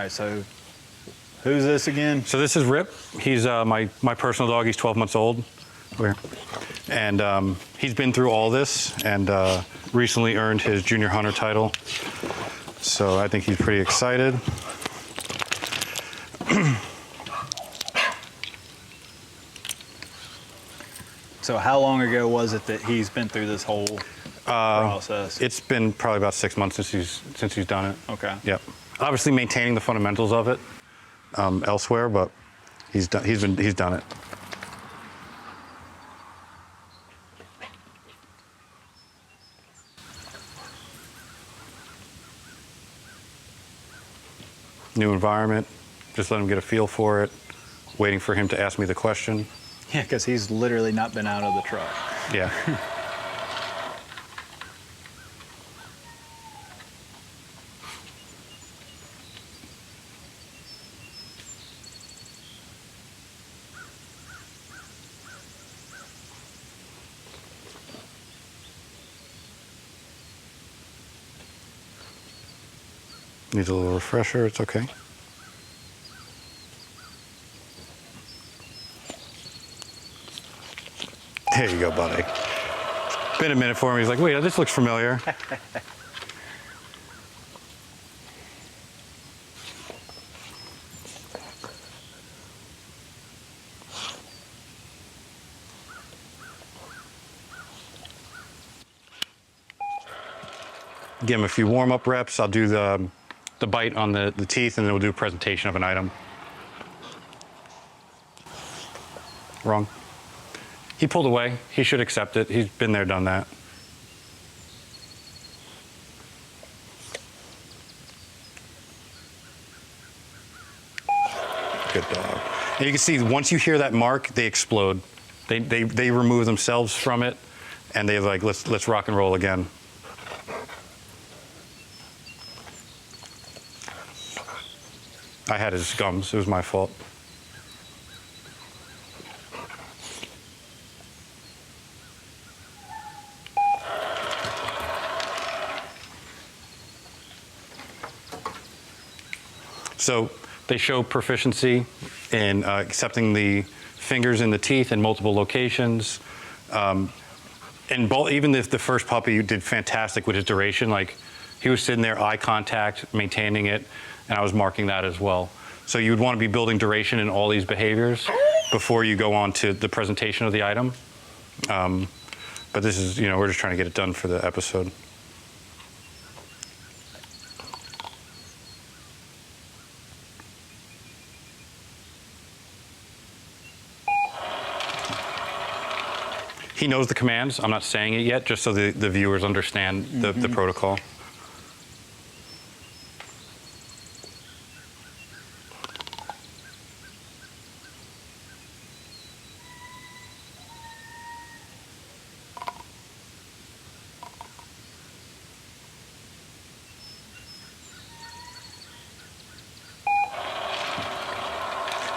right, so who's this again? So this is Rip. He's my personal dog. He's 12 months old. And he's been through all this and recently earned his junior hunter title. So I think he's pretty excited. So how long ago was it that he's been through this whole process? It's been probably about 6 months since he's done it. Okay. Yep. Obviously maintaining the fundamentals of it elsewhere, but he's done it. New environment, just let him get a feel for it, waiting for him to ask me the question. Yeah, because he's literally not been out of the truck. Yeah. Needs a little refresher, it's okay. There you go, buddy. Been a minute for him. He's like, wait, this looks familiar. Give him a few warm-up reps. I'll do the bite on the teeth, and then we'll do a presentation of an item. Wrong. He pulled away. He should accept it. He's been there, done that. Good dog. And you can see once you hear that mark, they explode. They remove themselves from it, and they're like, let's rock and roll again. I had his gums. It was my fault. So they show proficiency in accepting the fingers in the teeth in multiple locations. And even if the first puppy did fantastic with his duration, like he was sitting there, eye contact, maintaining it, and I was marking that as well. So you would want to be building duration in all these behaviors before you go on to the presentation of the item. But this is, we're just trying to get it done for the episode. He knows the commands. I'm not saying it yet, just so the viewers understand the protocol.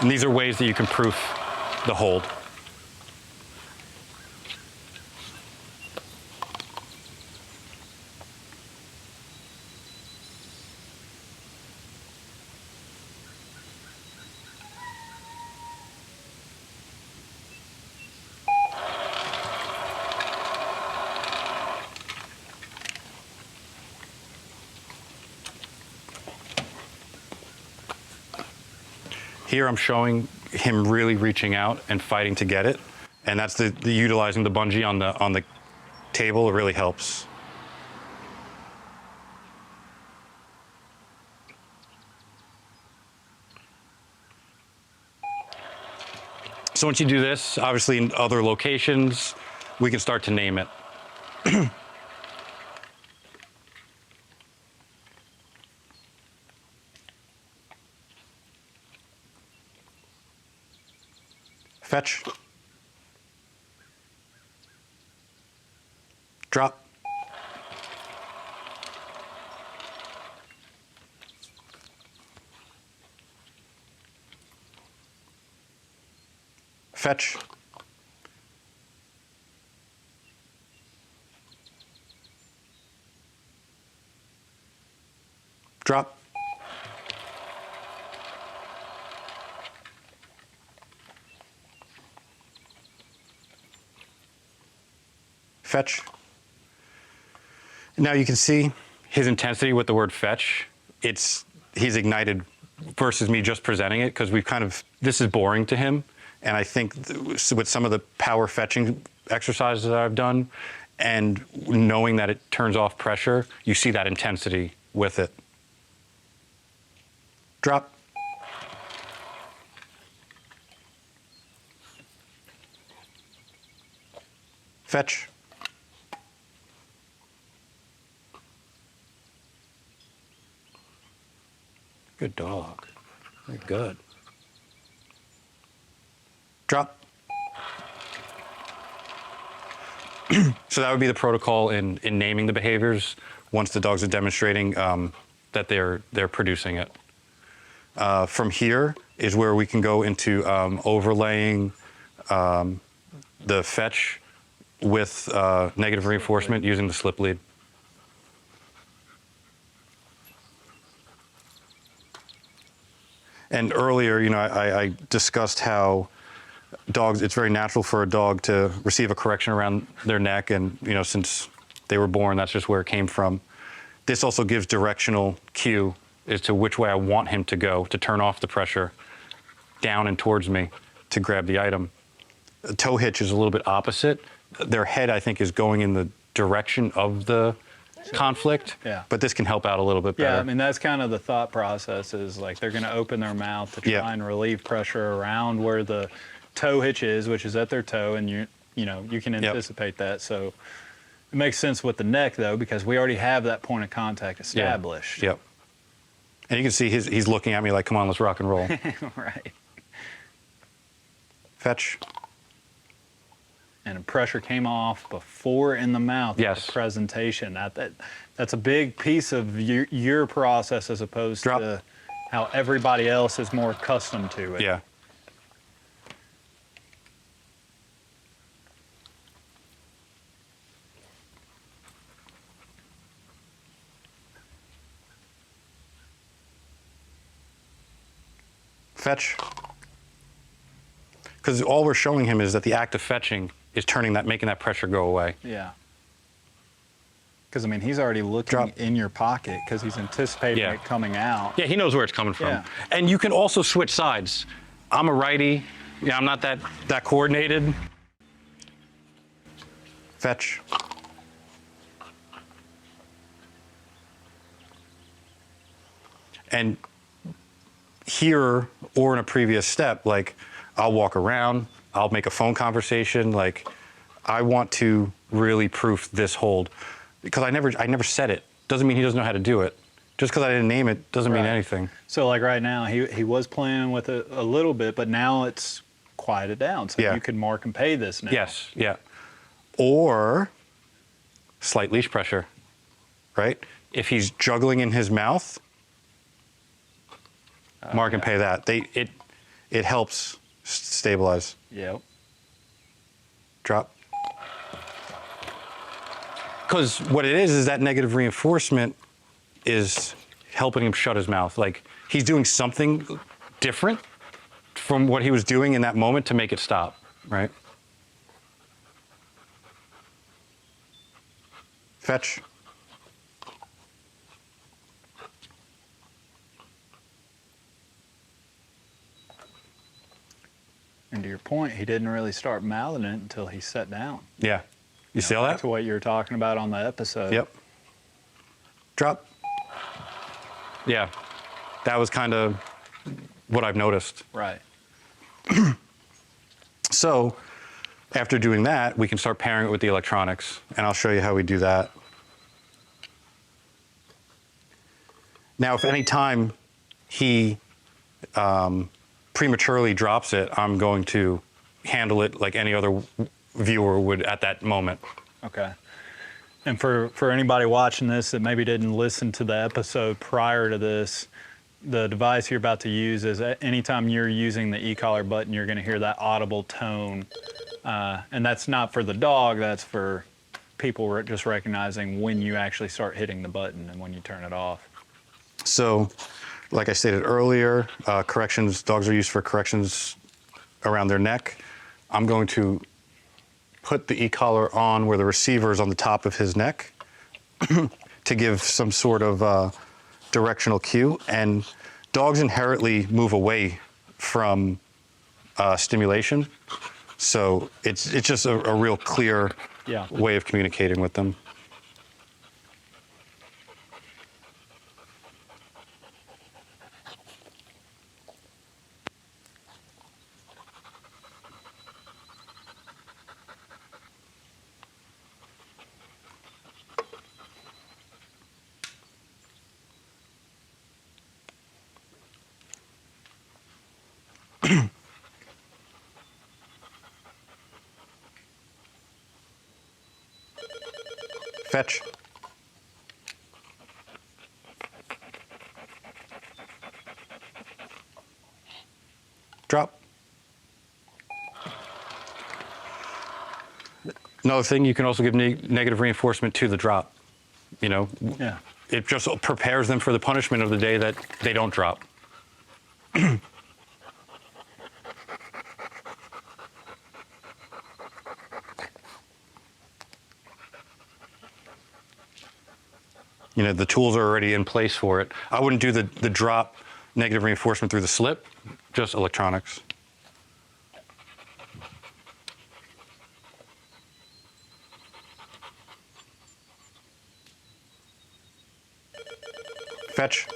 And these are ways that you can proof the hold. Here I'm showing him really reaching out and fighting to get it, and that's the utilizing the bungee on the table. It really helps. So once you do this, obviously in other locations, we can start to name it. Fetch. Drop. Fetch. Drop. Fetch. Now you can see his intensity with the word fetch. He's ignited versus me just presenting it, because this is boring to him. And I think with some of the power fetching exercises that I've done, and knowing that it turns off pressure, you see that intensity with it. Drop. Fetch. Good dog. Very good. Drop. So that would be the protocol in naming the behaviors once the dogs are demonstrating that they're producing it. From here is where we can go into overlaying the fetch with negative reinforcement using the slip lead. And earlier, I discussed how dogs, it's very natural for a dog to receive a correction around their neck, and since they were born, that's just where it came from. This also gives directional cue as to which way I want him to go to turn off the pressure, down and towards me to grab the item. A toe hitch is a little bit opposite. Their head, I think, is going in the direction of the conflict, but this can help out a little bit better. Yeah, I mean, that's kind of the thought process, is like they're going to open their mouth to try and relieve pressure around where the toe hitch is, which is at their toe, and you can anticipate that. So it makes sense with the neck, though, because we already have that point of contact established. Yep. And you can see he's looking at me like, come on, let's rock and roll. Right. Fetch. And pressure came off before in the mouth. Yes. The presentation. That's a big piece of your process, as opposed to how everybody else is more accustomed to it. Yeah. Fetch. Because all we're showing him is that the act of fetching is making that pressure go away. Yeah. Because, I mean, he's already looking in your pocket because he's anticipating it coming out. Yeah, he knows where it's coming from. Yeah. And you can also switch sides. I'm a righty. I'm not that coordinated. Fetch. And here, or in a previous step, like, I'll walk around, I'll make a phone conversation, like, I want to really proof this hold. Because I never said it. Doesn't mean he doesn't know how to do it. Just because I didn't name it doesn't mean anything. So like right now, he was playing with it a little bit, but now it's quieted down. So you can mark and pay this now. Yes, yeah. Or slight leash pressure, right? If he's juggling in his mouth, mark and pay that. It helps stabilize. Yep. Drop. Because what it is that negative reinforcement is helping him shut his mouth. Like, he's doing something different from what he was doing in that moment to make it stop, right? Fetch. And to your point, he didn't really start mouthing it until he sat down. Yeah. You see that? That's what you were talking about on the episode. Yep. Drop. Yeah. That was kind of what I've noticed. Right. So after doing that, we can start pairing it with the electronics, and I'll show you how we do that. Now, if any time he prematurely drops it, I'm going to handle it like any other viewer would at that moment. Okay. And for anybody watching this that maybe didn't listen to the episode prior to this, the device you're about to use is anytime you're using the e-collar button, you're going to hear that audible tone. And that's not for the dog, that's for people just recognizing when you actually start hitting the button and when you turn it off. So, like I stated earlier, dogs are used for corrections around their neck. I'm going to put the e-collar on where the receiver is on the top of his neck to give some sort of directional cue. And dogs inherently move away from stimulation. So it's just a real clear way of communicating with them. Fetch. Drop. Another thing, you can also give negative reinforcement to the drop. You know, it just prepares them for the punishment of the day that they don't drop. You know, the tools are already in place for it. I wouldn't do the drop negative reinforcement through the slip, just electronics. Fetch.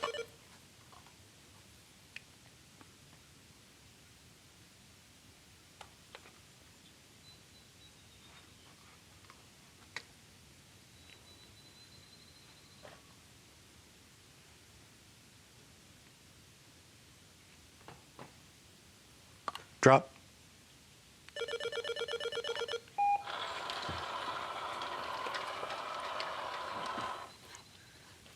Drop.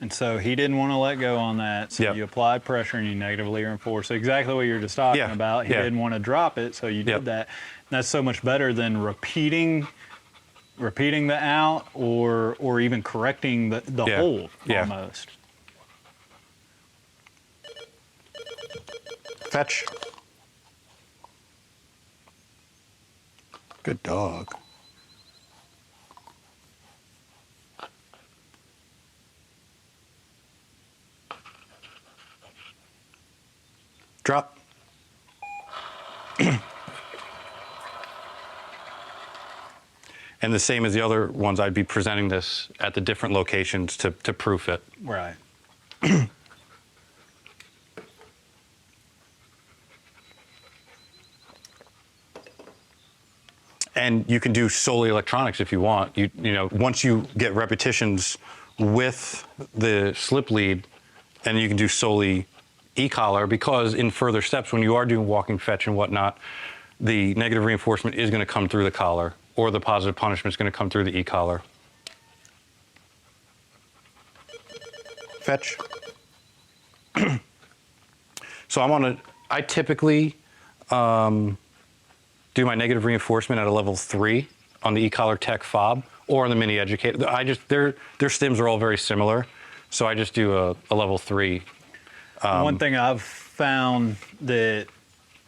And so he didn't want to let go on that. So you applied pressure and you negatively reinforced. So exactly what you were just talking about. He didn't want to drop it, so you did that. And that's so much better than repeating the out or even correcting the hold almost. Fetch. Good dog. Drop. And the same as the other ones, I'd be presenting this at the different locations to proof it. Right. And you can do solely electronics if you want. You know, once you get repetitions with the slip lead, and you can do solely e-collar, because in further steps, when you are doing walking fetch and whatnot, the negative reinforcement is going to come through the collar, or the positive punishment is going to come through the e-collar. Fetch. So I typically do my negative reinforcement at a level 3 on the e-collar tech fob or on the mini educator. Their stims are all very similar, so I just do a level 3. One thing I've found that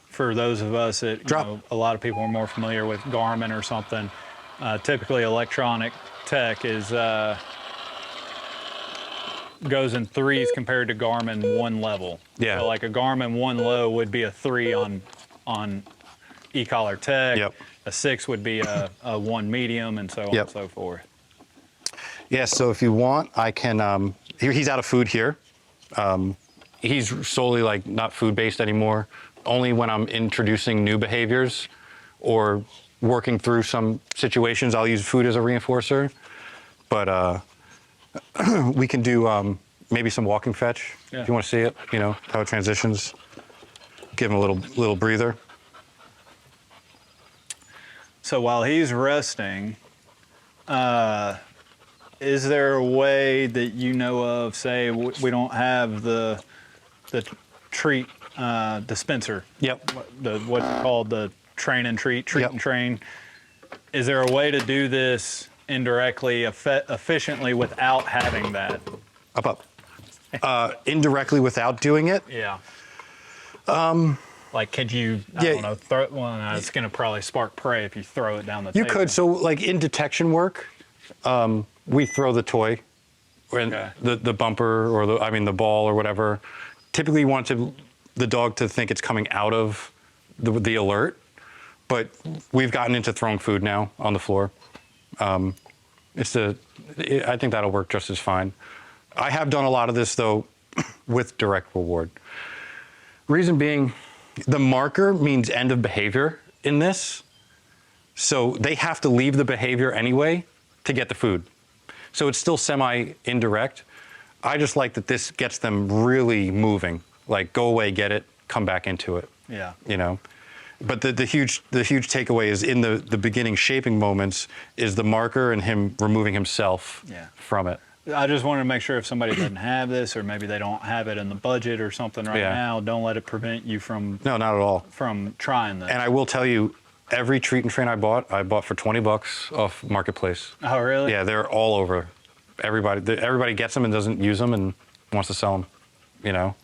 for those of us that a lot of people are more familiar with Garmin or something, typically electronic tech is goes in 3s compared to Garmin 1 level. Yeah. So like a Garmin 1 low would be a 3 on e-collar tech. Yep. A 6 would be a 1 medium, and so on and so forth. Yeah, so if you want, I can, he's out of food here. He's solely like not food-based anymore. Only when I'm introducing new behaviors or working through some situations, I'll use food as a reinforcer. But we can do maybe some walking fetch if you want to see it, you know, how it transitions. Give him a little breather. So while he's resting, is there a way that you know of, say we don't have the treat dispenser? Yep. What's called the train and treat and train. Is there a way to do this indirectly, efficiently without having that? Up. Indirectly without doing it? Yeah. Like, could you, I Yeah. don't know, throw, well, no, it's going to probably spark prey if you throw it down the You table. could. So, like in detection work, we throw the toy, and Okay. the bumper or the ball or whatever. Typically, you want the dog to think it's coming out of the alert, but we've gotten into throwing food now on the floor. I think that'll work just as fine. I have done a lot of this though with direct reward. Reason being, the marker means end of behavior in this. So they have to leave the behavior anyway to get the food. So it's still semi-indirect. I just like that this gets them really moving. Like, go away, get it, come back into it. Yeah. You know? But the huge takeaway is in the beginning shaping moments is the marker and him removing himself from it. I just wanted to make sure if somebody doesn't have this, or maybe they don't have it in the budget or something right now, don't let it prevent you from No, not at all. from trying this. And I will tell you, every treat and train I bought for $20 off Marketplace. Oh, really? Yeah, they're all over. Everybody gets them and doesn't use them and wants to sell them. You know,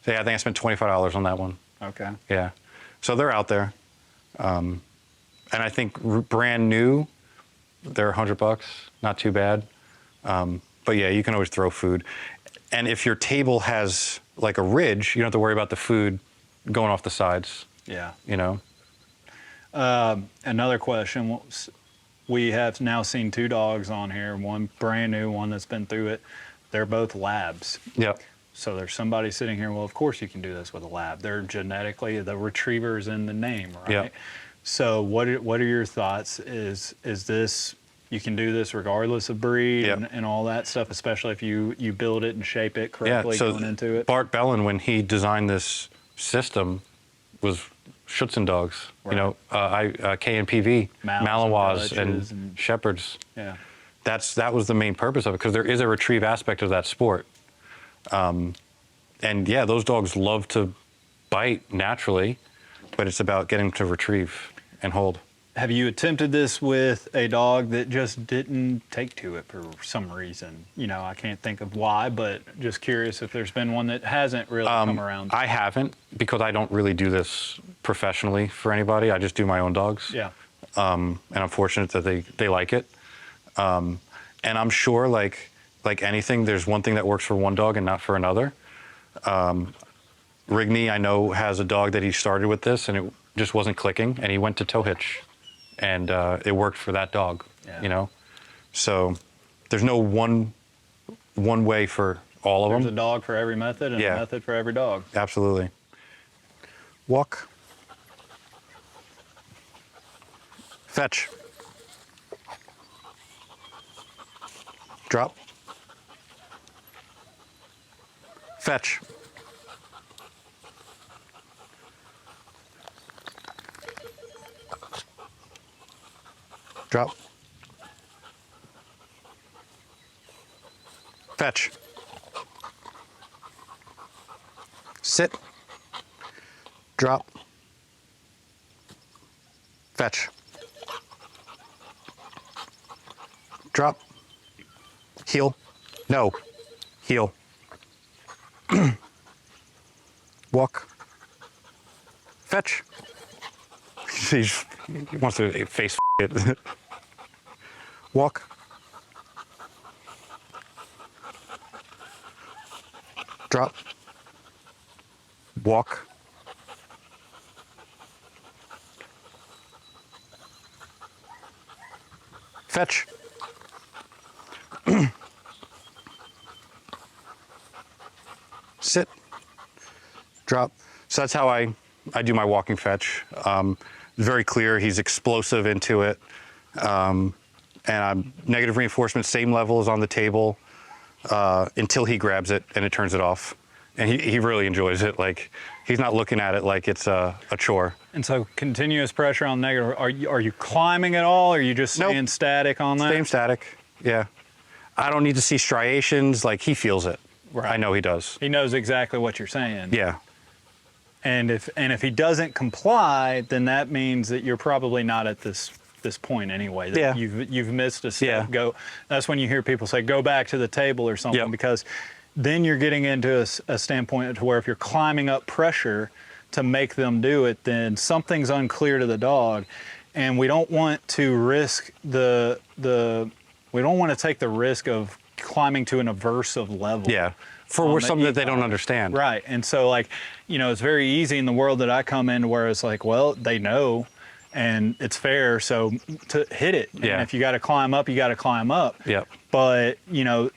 so yeah, I think I spent $25 on that one. Okay. Yeah, so they're out there, and I think brand new, they're $100, not too bad. But yeah, you can always throw food, and if your table has like a ridge, you don't have to worry about the food going off the sides. Yeah. You know. Another question. We have now seen 2 dogs on here, one brand new, one that's been through it. They're both labs. Yep. So there's somebody sitting here, well, of course you can do this with a lab. They're genetically, the retriever's in the name, right? Yep. So what are your thoughts? Is this, you can do this regardless of breed and all that stuff, especially if you build it and shape it correctly going into it? Bart Bellin, when he designed this system, was Schutzen dogs. Right. You know, KNPV, Malinois Malinois, and Shepherds. Yeah. That was the main purpose of it, because there is a retrieve aspect of that sport. And yeah, those dogs love to bite naturally, but it's about getting them to retrieve and hold. Have you attempted this with a dog that just didn't take to it for some reason? You know, I can't think of why, but just curious if there's been one that hasn't really come around. I haven't, because I don't really do this professionally for anybody. I just do my own dogs. Yeah. And I'm fortunate that they like it. And I'm sure, like anything, there's one thing that works for one dog and not for another. Rigney, I know, has a dog that he started with this, and it just wasn't clicking, and he went to toe hitch, and it worked for that dog. Yeah. You know, so there's no one way for all of There's them. a dog for every method and a method for every dog. Absolutely. Walk. Fetch. Drop. Fetch. Drop. Fetch. Sit. Drop. Fetch. Drop. Heel. No. Heel. Walk. Fetch. He wants to face it. Walk. Drop. Walk. Fetch. Sit. Drop. So that's how I do my walking fetch. Very clear. He's explosive into it. And negative reinforcement, same level as on the table, until he grabs it and it turns it off. And he really enjoys it. Like, he's not looking at it like it's a chore. And so continuous pressure on negative, are you climbing at all, or are you just staying static on that? Staying static, yeah. I don't need to see striations. Like, he feels it. Right. I know he does. He knows exactly what you're saying. Yeah. And if he doesn't comply, then that means that you're probably not at this point anyway. That you've missed a step. Yeah. That's when you hear people say, go back to the table or something, because then you're getting into a standpoint to where if you're climbing up pressure, to make them do it, then something's unclear to the dog, and we don't want to risk we don't want to take the risk of climbing to an aversive level. Yeah. For something that they don't understand. Right. And so, like, you know, it's very easy in the world that I come in where it's like, well, they know and it's fair, so to hit it. Yeah. And if you got to climb up, you got to climb up. Yep. But, you know,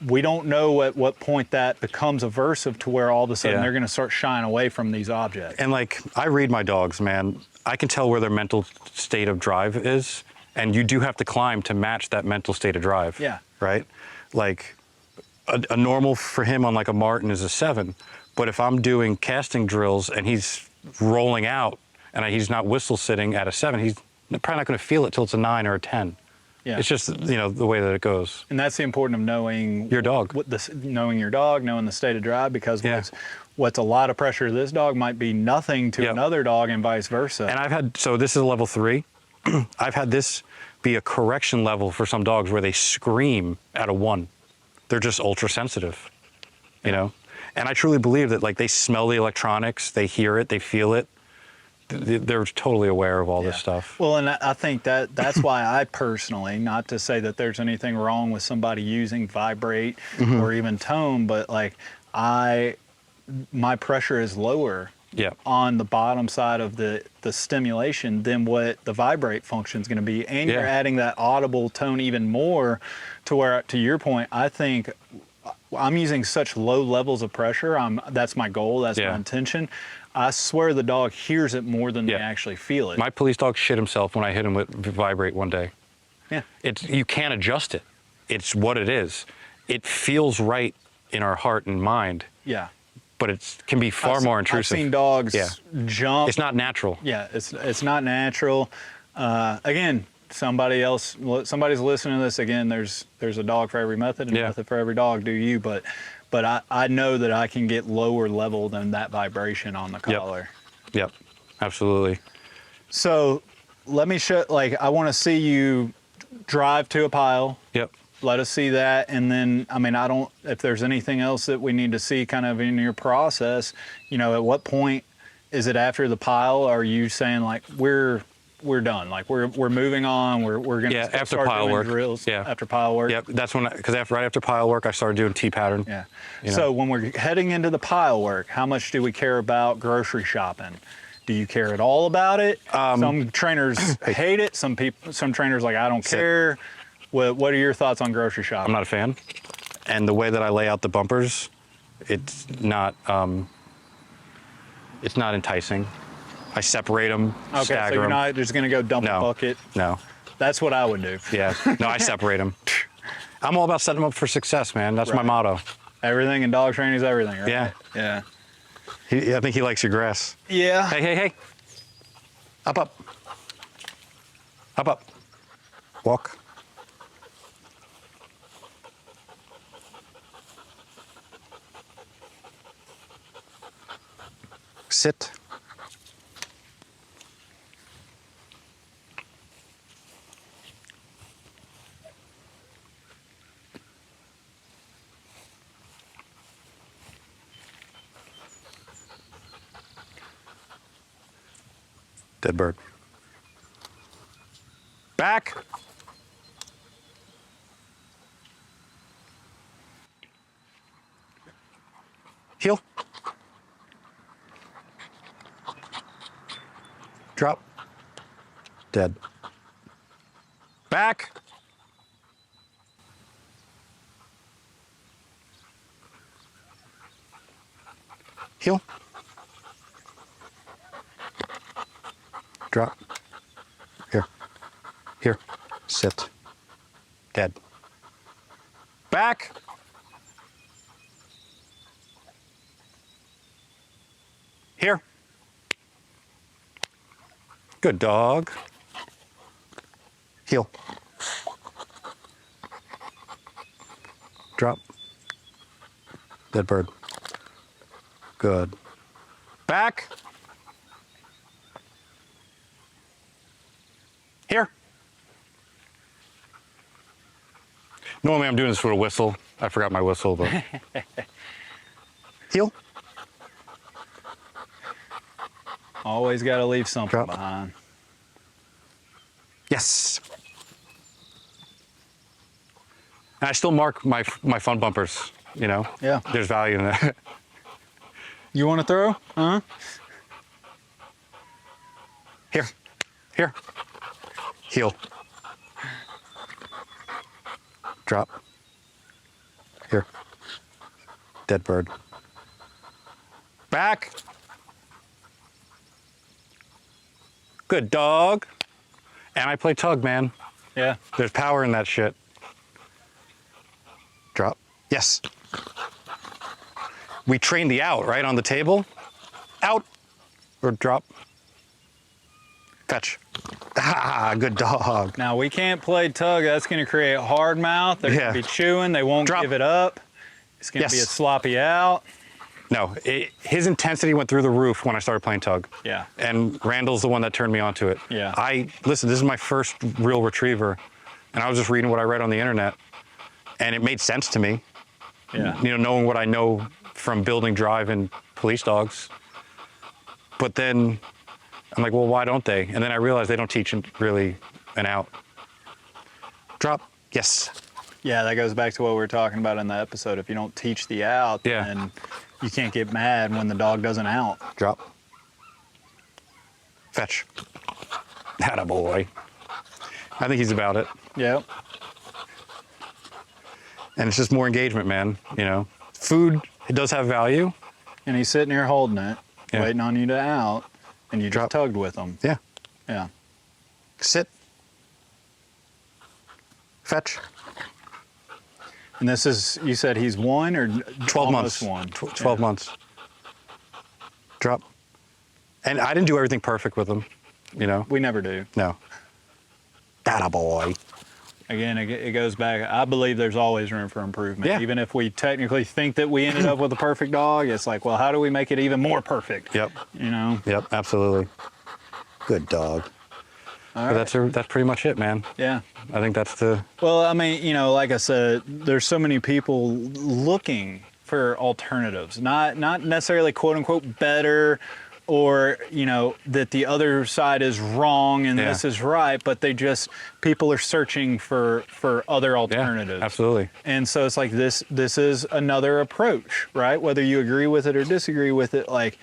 we don't know at what point that becomes aversive to where all of a sudden they're going to start shying away from these objects. And like, I read my dogs, man. I can tell where their mental state of drive is, and you do have to climb to match that mental state of drive. Yeah. Right? Like, a normal for him on like a Martin is a 7, but if I'm doing casting drills and he's rolling out and he's not whistle sitting at a 7, he's probably not going to feel it till it's a 9 or a 10. Yeah. It's just, you know, the way that it goes. And that's the importance of knowing Your dog. Knowing your dog, knowing the state of drive, because what's a lot of pressure to this dog might be nothing to another dog, and vice versa. And I've had, so this is a level 3. I've had this be a correction level for some dogs where they scream at a 1. They're just ultra sensitive, you know? And I truly believe that, like, they smell the electronics, they hear it, they feel it. They're totally aware of all this stuff. Well, and I think that's why I personally, not to say that there's anything wrong with somebody using vibrate or even tone, but like my pressure is lower on the bottom side of the stimulation than what the vibrate function is going to be. And you're adding that audible tone even more to where, to your point, I think I'm using such low levels of pressure. That's my goal. That's my intention. I swear the dog hears it more than they actually feel it. My police dog shit himself when I hit him with vibrate one day. Yeah. You can't adjust it. It's what it is. It feels right in our heart and mind. Yeah. But it can be far more intrusive. I've seen dogs jump. It's not natural. Yeah, it's not natural. Again, somebody's listening to this. Again, there's a dog for every method and a method for every dog. Do you? But I know that I can get lower level than that vibration on the collar. Yep, absolutely. So let me show. Like, I want to see you drive to a pile. Yep. Let us see that, and then, I mean, if there's anything else that we need to see kind of in your process, you know, at what point is it after the pile? Are you saying like we're done, like we're moving on, we're gonna start pile doing work. drills after pile work? Yep, that's when, because right after pile work, I started doing T-pattern. Yeah. You know? So when we're heading into the pile work, how much do we care about grocery shopping? Do you care at all about it? Some trainers hate it. Some trainers like, I don't care. What are your thoughts on grocery shopping? I'm not a fan. And the way that I lay out the bumpers, it's not enticing. I separate them, okay, stagger so you're them. not just going to go dump a bucket? No. That's what I would do. Yeah. No, I separate them. I'm all about setting them up for success, man. That's my motto. Everything in dog training is everything, right? Yeah. Yeah. I think he likes your grass. Yeah. Hey. Up. Up. Walk. Sit. Dead bird. Back. Heel. Drop. Dead. Back. Heel. Drop. Here. Sit. Dead. Back. Here. Good dog. Heel. Drop. Dead bird. Good. Back. Here. Normally I'm doing this with a whistle. I forgot my whistle, but. Heel. Always got to leave something Drop. behind. Yes. And I still mark my fun bumpers, you know? Yeah. There's value in that. You want to throw? Huh? Here. Here. Heel. Drop. Here. Dead bird. Back. Good dog. And I play tug, man. Yeah. There's power in that shit. Drop. Yes. We trained the out, right, on the table. Out. Or drop. Fetch. Ah, good dog. Now we can't play tug. That's going to create hard mouth. They're going to be chewing. They won't Drop. give it up. It's going to be a sloppy out. No, his intensity went through the roof when I started playing tug. Yeah. And Randall's the one that turned me onto it. Yeah. Listen, this is my first real retriever, and I was just reading what I read on the internet, and it made sense to me. Yeah. You know, knowing what I know from building drive and police dogs. But then I'm like, well, why don't they? And then I realized they don't teach really an out. Drop. Yes. Yeah, that goes back to what we were talking about in the episode. If you don't teach the out, then you can't get mad when the dog doesn't out. Drop. Fetch. Attaboy. I think he's about it. Yep. And it's just more engagement, man. You know, food, it does have value. And he's sitting here holding it, waiting on you to out, and you just tugged with him. Yeah. Yeah. Sit. Fetch. And this is, you said he's 1 or 12 months. 12 months. Drop. And I didn't do everything perfect with him, you know? We never do. No. Attaboy. Again, it goes back. I believe there's always room for improvement. Yeah. Even if we technically think that we ended up with a perfect dog, it's like, well, how do we make it even more perfect? Yep. You know? Yep, absolutely. Good dog. All But right. that's pretty much it, man. Yeah. I think that's the... Well, I mean, you know, like I said, there's so many people looking for alternatives, not necessarily quote unquote better, or, you know, that the other side is wrong and this is right, but people are searching for other alternatives. Yeah, absolutely. And so it's like this is another approach, right? Whether you agree with it or disagree with it, like,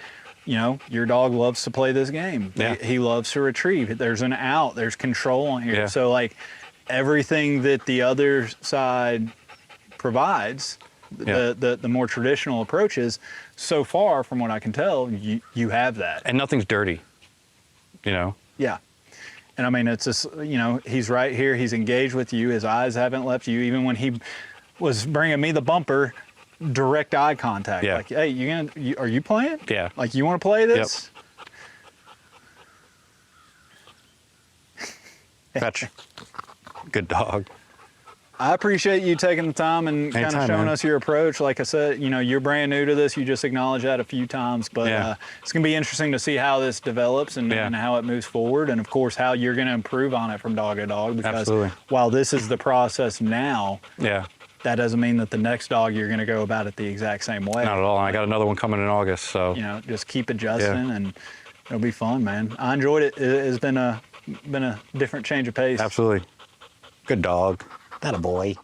you know, your dog loves to play this game. Yeah. He loves to retrieve. There's an out, there's control on here. Yeah. So like everything that the other side provides, the more traditional approaches, so far from what I can tell, you have that. And nothing's dirty, you know? Yeah. And I mean, it's just, you know, he's right here. He's engaged with you. His eyes haven't left you. Even when he was bringing me the bumper, direct eye contact. Yeah. Like, hey, are you playing? Yeah. Like, you want to play this? Yep. Fetch. Good dog. I appreciate you taking the time and kind of Anytime, showing man. us your approach. Like I said, you know, you're brand new to this. You just acknowledged that a few times, but it's going to be interesting to see how this develops and how it moves forward. And of course, how you're going to improve on it from dog to dog. Because Absolutely. while this is the process now, Yeah. that doesn't mean that the next dog you're going to go about it the exact same way. Not at all. And I got another one coming in August, so. You know, just keep adjusting and it'll be fun, man. I enjoyed it. It's been a different change of pace. Absolutely. Good dog. That a boy.